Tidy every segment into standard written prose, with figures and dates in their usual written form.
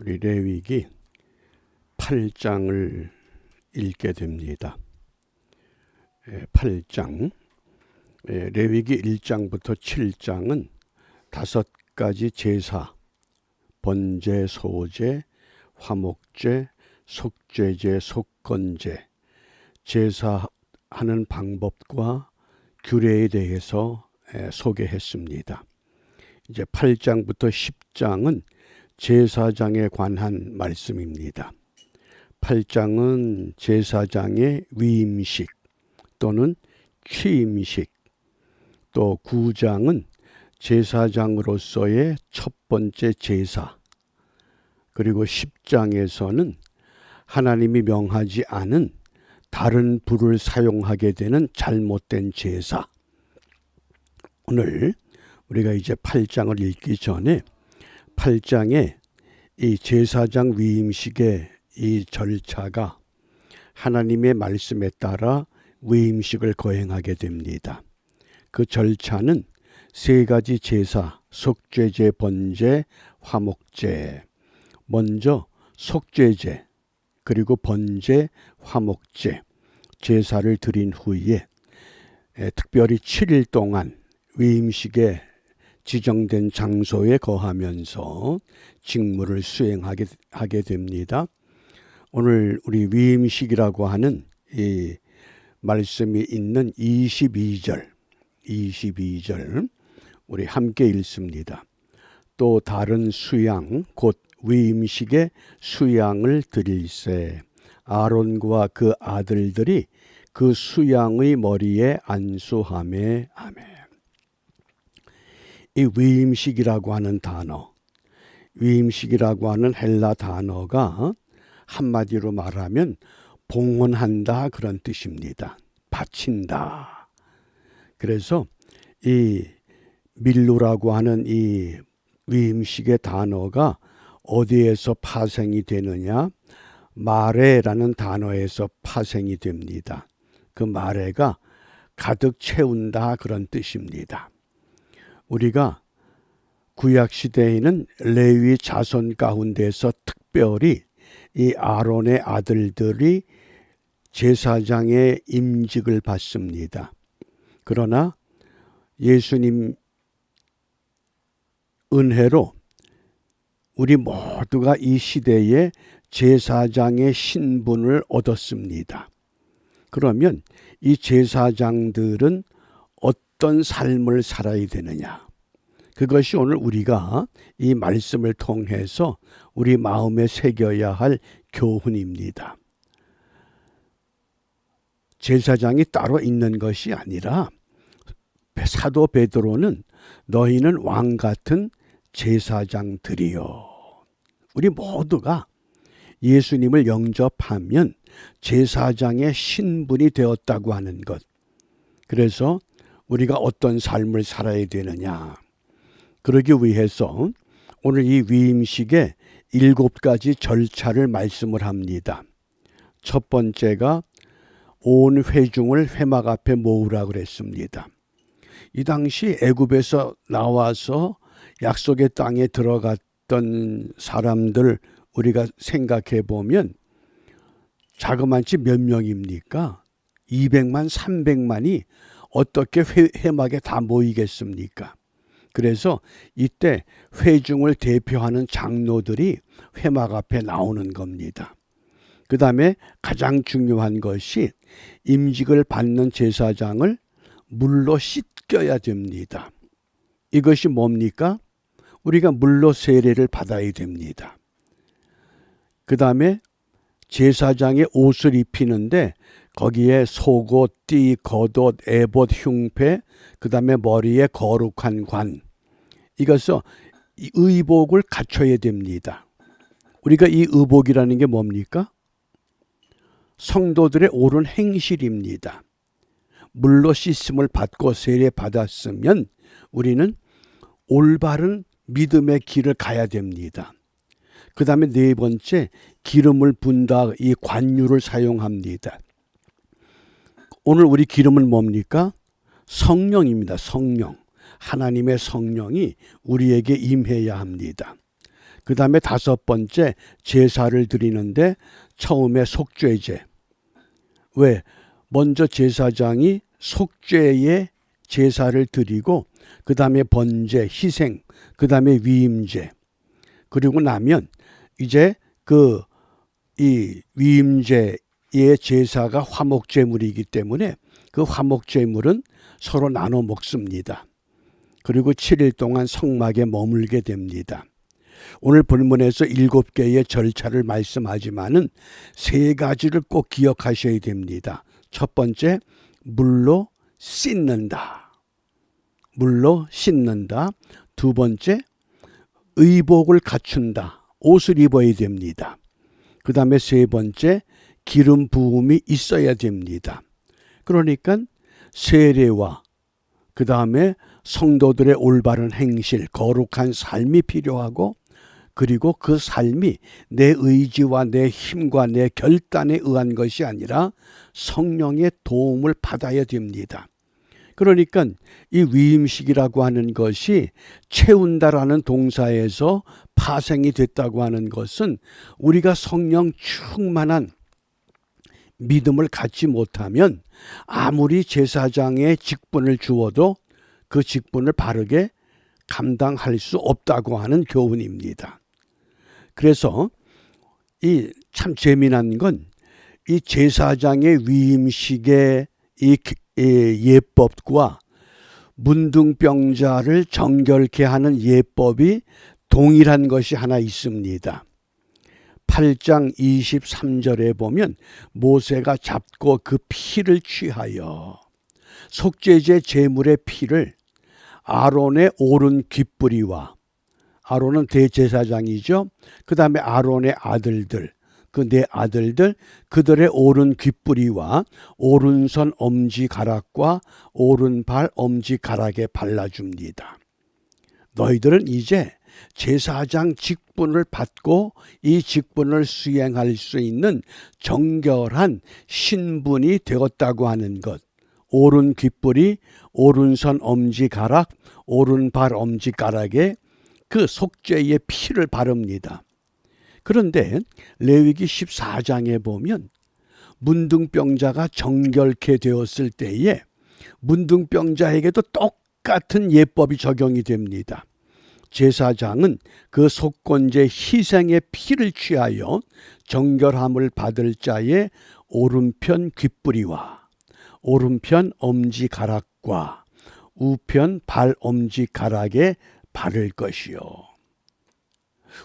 우리 레위기 8장을 읽게 됩니다. 8장, 레위기 1장부터 7장은 5가지 제사, 번제, 소제, 화목제, 속죄제, 속건제, 제사하는 방법과 규례에 대해서 소개했습니다. 이제 8장부터 10장은 제사장에 관한 말씀입니다. 8장은 제사장의 위임식 또는 취임식, 또 9장은 제사장으로서의 첫 번째 제사, 그리고 10장에서는 하나님이 명하지 않은 다른 불을 사용하게 되는 잘못된 제사. 오늘 우리가 이제 8장을 읽기 전에 8장의 이 제사장 위임식의 이 절차가 하나님의 말씀에 따라 위임식을 거행하게 됩니다. 그 절차는 3가지 제사, 속죄제, 번제, 화목제. 먼저 속죄제, 그리고 번제, 화목제, 제사를 드린 후에 특별히 7일 동안 위임식에 지정된 장소에 거하면서 직무를 수행하게 됩니다. 오늘 우리 위임식이라고 하는 이 말씀이 있는 22절 우리 함께 읽습니다. 또 다른 수양 곧 위임식의 수양을 드릴세. 아론과 그 아들들이 그 수양의 머리에 안수하매. 아멘. 이 위임식이라고 하는 단어, 위임식이라고 하는 헬라 단어가 한마디로 말하면 봉헌한다 그런 뜻입니다. 바친다. 그래서 이 밀루라고 하는 이 위임식의 단어가 어디에서 파생이 되느냐? 마레라는 단어에서 파생이 됩니다. 그 마레가 가득 채운다 그런 뜻입니다. 우리가 구약시대에는 레위 자손 가운데서 특별히 이 아론의 아들들이 제사장의 임직을 받습니다. 그러나 예수님 은혜로 우리 모두가 이 시대에 제사장의 신분을 얻었습니다. 그러면 이 제사장들은 어떤 삶을 살아야 되느냐? 그것이 오늘 우리가 이 말씀을 통해서 우리 마음에 새겨야 할 교훈입니다. 제사장이 따로 있는 것이 아니라 사도 베드로는 너희는 왕 같은 제사장들이요. 우리 모두가 예수님을 영접하면 제사장의 신분이 되었다고 하는 것. 그래서 우리가 어떤 삶을 살아야 되느냐. 그러기 위해서 오늘 이 위임식에 7가지 절차를 말씀을 합니다. 첫 번째가 온 회중을 회막 앞에 모으라 그랬습니다. 이 당시 애굽에서 나와서 약속의 땅에 들어갔던 사람들 우리가 생각해 보면 자그마치 몇 명입니까? 200만, 300만이 어떻게 회막에 다 모이겠습니까? 그래서 이때 회중을 대표하는 장로들이 회막 앞에 나오는 겁니다. 그 다음에 가장 중요한 것이 임직을 받는 제사장을 물로 씻겨야 됩니다. 이것이 뭡니까? 우리가 물로 세례를 받아야 됩니다. 그 다음에 제사장의 옷을 입히는데 거기에 속옷, 띠, 겉옷, 에봇, 흉패, 그 다음에 머리에 거룩한 관, 이것은 의복을 갖춰야 됩니다. 우리가 이 의복이라는 게 뭡니까? 성도들의 옳은 행실입니다. 물로 씻음을 받고 세례 받았으면 우리는 올바른 믿음의 길을 가야 됩니다. 그 다음에 4번째, 기름을 분다, 이 관유를 사용합니다. 오늘 우리 기름은 뭡니까? 성령입니다. 성령. 하나님의 성령이 우리에게 임해야 합니다. 그 다음에 다섯 번째 제사를 드리는데 처음에 속죄제. 왜? 먼저 제사장이 속죄의 제사를 드리고 그 다음에 번제, 희생, 그 다음에 위임제. 그리고 나면 이제 이 위임제의 제사가 화목제물이기 때문에 그 화목제물은 서로 나눠 먹습니다. 그리고 7일 동안 성막에 머물게 됩니다. 오늘 본문에서 7개의 절차를 말씀하지만은 3가지를 꼭 기억하셔야 됩니다. 첫 번째, 물로 씻는다. 물로 씻는다. 두 번째, 의복을 갖춘다. 옷을 입어야 됩니다. 그 다음에 세 번째, 기름 부음이 있어야 됩니다. 그러니까 세례와 그 다음에 성도들의 올바른 행실, 거룩한 삶이 필요하고 그리고 그 삶이 내 의지와 내 힘과 내 결단에 의한 것이 아니라 성령의 도움을 받아야 됩니다. 그러니까 이 위임식이라고 하는 것이 채운다라는 동사에서 파생이 됐다고 하는 것은 우리가 성령 충만한 믿음을 갖지 못하면 아무리 제사장의 직분을 주어도 그 직분을 바르게 감당할 수 없다고 하는 교훈입니다. 그래서 이 참 재미난 건 이 제사장의 위임식의 이 예법과 문둥병자를 정결케 하는 예법이 동일한 것이 하나 있습니다. 8장 23절에 보면 모세가 잡고 그 피를 취하여 속죄제 제물의 피를 아론의 오른 귓뿌리와 아론은 대제사장이죠. 그 다음에 아론의 아들들 그 네 아들들 그들의 오른 귓뿌리와 오른손 엄지가락과 오른발 엄지가락에 발라줍니다. 너희들은 이제 제사장 직분을 받고 이 직분을 수행할 수 있는 정결한 신분이 되었다고 하는 것. 오른 귓뿌리, 오른손 엄지가락, 오른발 엄지가락에 그 속죄의 피를 바릅니다. 그런데 레위기 14장에 보면 문둥병자가 정결케 되었을 때에 문둥병자에게도 똑같은 예법이 적용이 됩니다. 제사장은 그 속건제 희생의 피를 취하여 정결함을 받을 자의 오른편 귓뿌리와 오른편 엄지가락과 우편 발 엄지가락에 바를 것이요.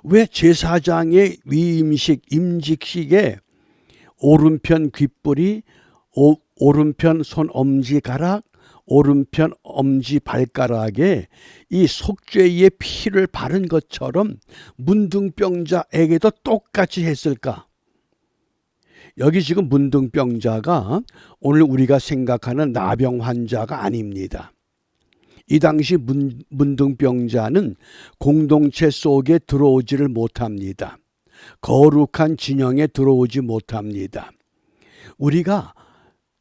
왜 제사장의 위임식, 임직식에 오른편 귓뿌리, 오른편 손 엄지가락, 오른편 엄지발가락에 이 속죄의 피를 바른 것처럼 문둥병자에게도 똑같이 했을까? 여기 지금 문둥병자가 오늘 우리가 생각하는 나병 환자가 아닙니다. 이 당시 문둥병자는 공동체 속에 들어오지를 못합니다. 거룩한 진영에 들어오지 못합니다. 우리가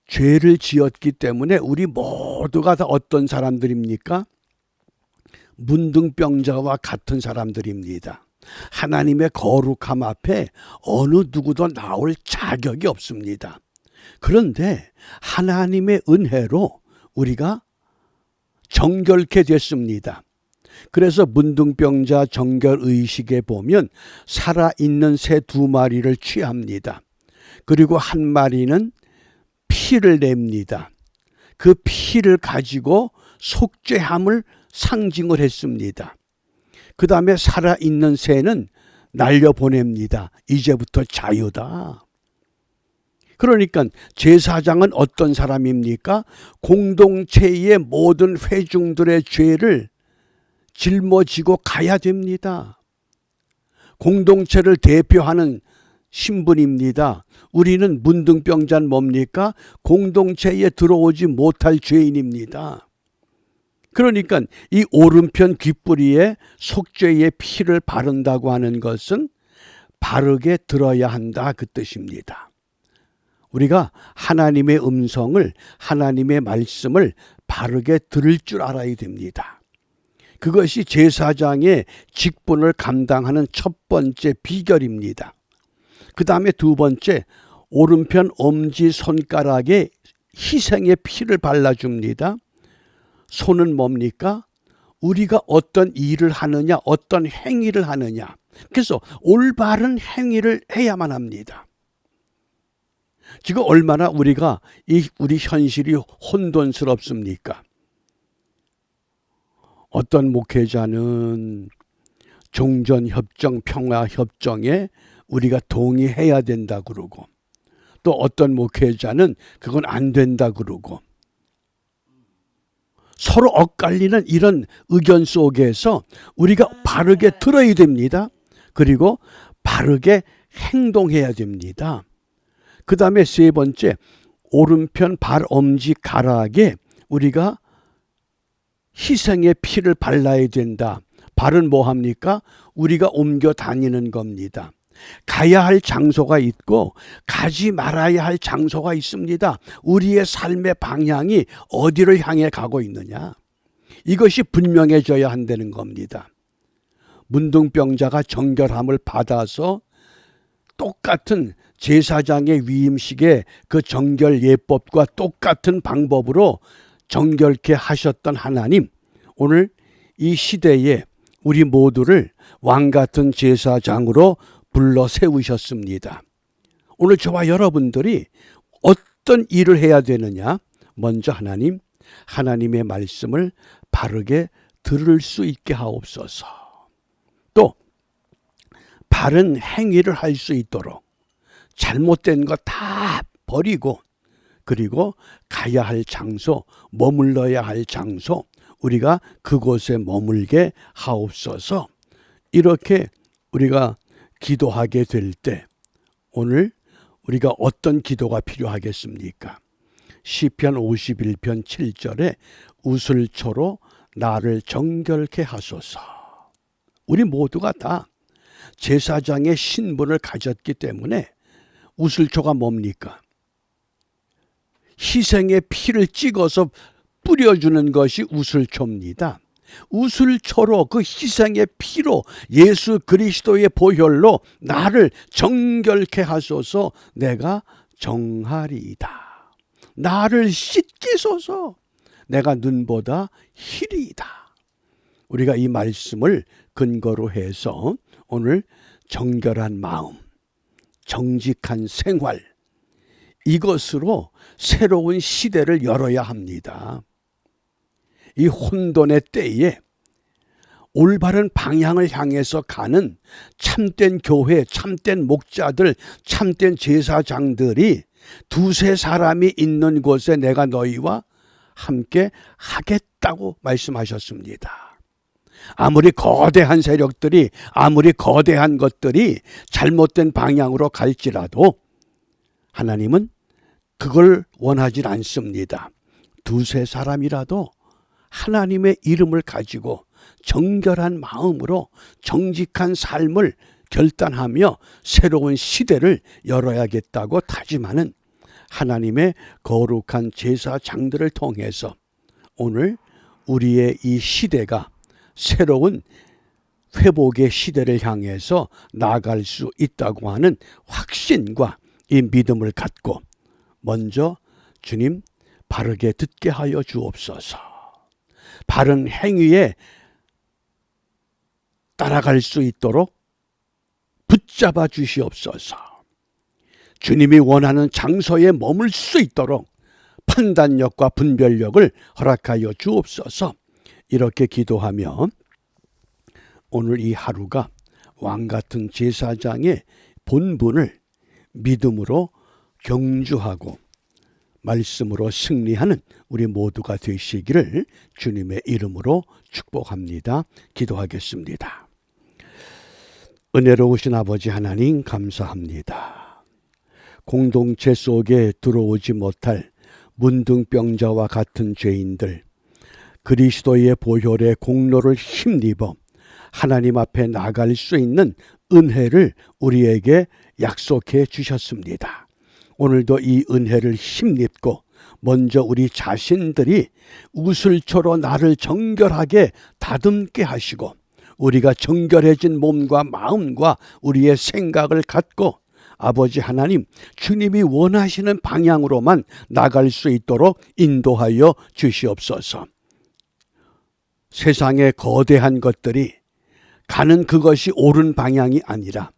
죄를 지었기 때문에 우리 모두가 다 어떤 사람들입니까? 문둥병자와 같은 사람들입니다. 하나님의 거룩함 앞에 어느 누구도 나올 자격이 없습니다. 그런데 하나님의 은혜로 우리가 정결케 됐습니다. 그래서 문둥병자 정결의식에 보면 살아있는 새 2마리를 취합니다. 그리고 한 마리는 피를 냅니다. 그 피를 가지고 속죄함을 상징을 했습니다. 그 다음에 살아있는 새는 날려보냅니다. 이제부터 자유다. 그러니까 제사장은 어떤 사람입니까? 공동체의 모든 회중들의 죄를 짊어지고 가야 됩니다. 공동체를 대표하는 신분입니다. 우리는 문둥병자는 뭡니까? 공동체에 들어오지 못할 죄인입니다. 그러니까 이 오른편 귓뿌리에 속죄의 피를 바른다고 하는 것은 바르게 들어야 한다 그 뜻입니다. 우리가 하나님의 음성을, 하나님의 말씀을 바르게 들을 줄 알아야 됩니다. 그것이 제사장의 직분을 감당하는 첫 번째 비결입니다. 그 다음에 두 번째, 오른편 엄지 손가락에 희생의 피를 발라줍니다. 손은 뭡니까? 우리가 어떤 일을 하느냐, 어떤 행위를 하느냐. 그래서 올바른 행위를 해야만 합니다. 지금 얼마나 우리 현실이 혼돈스럽습니까? 어떤 목회자는 종전협정, 평화협정에 우리가 동의해야 된다 그러고, 또 어떤 목회자는 그건 안 된다 그러고, 서로 엇갈리는 이런 의견 속에서 우리가 바르게 들어야 됩니다. 그리고 바르게 행동해야 됩니다. 그 다음에 세 번째, 오른편 발엄지 가락에 우리가 희생의 피를 발라야 된다. 발은 뭐 합니까? 우리가 옮겨 다니는 겁니다. 가야 할 장소가 있고 가지 말아야 할 장소가 있습니다. 우리의 삶의 방향이 어디를 향해 가고 있느냐, 이것이 분명해져야 한다는 겁니다. 문둥병자가 정결함을 받아서 똑같은 제사장의 위임식의 그 정결 예법과 똑같은 방법으로 정결케 하셨던 하나님, 오늘 이 시대에 우리 모두를 왕같은 제사장으로 불러 세우셨습니다. 오늘 저와 여러분들이 어떤 일을 해야 되느냐? 먼저 하나님의 말씀을 바르게 들을 수 있게 하옵소서. 또 바른 행위를 할 수 있도록 잘못된 거 다 버리고, 그리고 가야 할 장소, 머물러야 할 장소, 우리가 그곳에 머물게 하옵소서. 이렇게 우리가 기도하게 될 때 오늘 우리가 어떤 기도가 필요하겠습니까? 시편 51편 7절에 우슬초로 나를 정결케 하소서. 우리 모두가 다 제사장의 신분을 가졌기 때문에 우슬초가 뭡니까? 희생의 피를 찍어서 뿌려주는 것이 우슬초입니다. 우슬초로, 그 희생의 피로, 예수 그리스도의 보혈로 나를 정결케 하소서. 내가 정하리이다. 나를 씻기소서. 내가 눈보다 희리이다. 우리가 이 말씀을 근거로 해서 오늘 정결한 마음, 정직한 생활, 이것으로 새로운 시대를 열어야 합니다. 이 혼돈의 때에 올바른 방향을 향해서 가는 참된 교회, 참된 목자들, 참된 제사장들이 두세 사람이 있는 곳에 내가 너희와 함께 하겠다고 말씀하셨습니다. 아무리 거대한 세력들이, 아무리 거대한 것들이 잘못된 방향으로 갈지라도 하나님은 그걸 원하지 않습니다. 두세 사람이라도 하나님의 이름을 가지고 정결한 마음으로 정직한 삶을 결단하며 새로운 시대를 열어야겠다고 다짐하는 하나님의 거룩한 제사장들을 통해서 오늘 우리의 이 시대가 새로운 회복의 시대를 향해서 나아갈 수 있다고 하는 확신과 이 믿음을 갖고 먼저 주님 바르게 듣게 하여 주옵소서. 바른 행위에 따라갈 수 있도록 붙잡아 주시옵소서. 주님이 원하는 장소에 머물 수 있도록 판단력과 분별력을 허락하여 주옵소서. 이렇게 기도하며 오늘 이 하루가 왕같은 제사장의 본분을 믿음으로 경주하고 말씀으로 승리하는 우리 모두가 되시기를 주님의 이름으로 축복합니다. 기도하겠습니다. 은혜로우신 아버지 하나님 감사합니다. 공동체 속에 들어오지 못할 문둥병자와 같은 죄인들, 그리스도의 보혈의 공로를 힘입어 하나님 앞에 나갈 수 있는 은혜를 우리에게 약속해 주셨습니다. 오늘도 이 은혜를 힘입고 먼저 우리 자신들이 우슬초로 나를 정결하게 다듬게 하시고 우리가 정결해진 몸과 마음과 우리의 생각을 갖고 아버지 하나님, 주님이 원하시는 방향으로만 나갈 수 있도록 인도하여 주시옵소서. 세상의 거대한 것들이 가는 그것이 옳은 방향이 아니라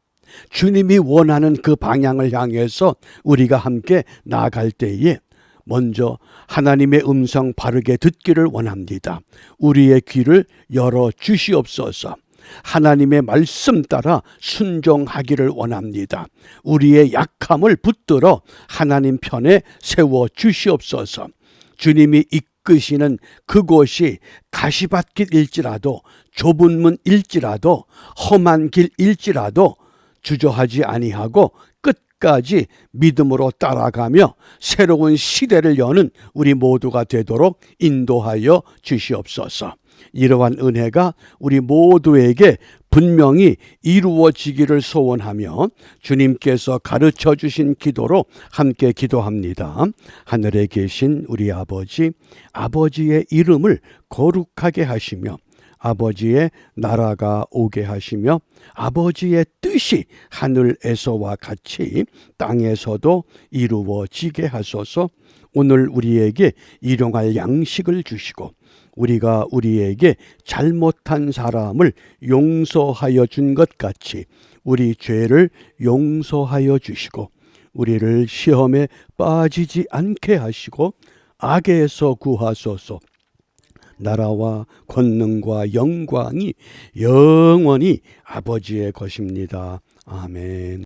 주님이 원하는 그 방향을 향해서 우리가 함께 나아갈 때에 먼저 하나님의 음성 바르게 듣기를 원합니다. 우리의 귀를 열어 주시옵소서. 하나님의 말씀 따라 순종하기를 원합니다. 우리의 약함을 붙들어 하나님 편에 세워 주시옵소서. 주님이 이끄시는 그곳이 가시밭길일지라도 좁은 문일지라도 험한 길일지라도 주저하지 아니하고 끝까지 믿음으로 따라가며 새로운 시대를 여는 우리 모두가 되도록 인도하여 주시옵소서. 이러한 은혜가 우리 모두에게 분명히 이루어지기를 소원하며 주님께서 가르쳐 주신 기도로 함께 기도합니다. 하늘에 계신 우리 아버지, 아버지의 이름을 거룩하게 하시며 아버지의 나라가 오게 하시며 아버지의 뜻이 하늘에서와 같이 땅에서도 이루어지게 하소서. 오늘 우리에게 일용할 양식을 주시고 우리가 우리에게 잘못한 사람을 용서하여 준 것 같이 우리 죄를 용서하여 주시고 우리를 시험에 빠지지 않게 하시고 악에서 구하소서. 나라와 권능과 영광이 영원히 아버지의 것입니다. 아멘.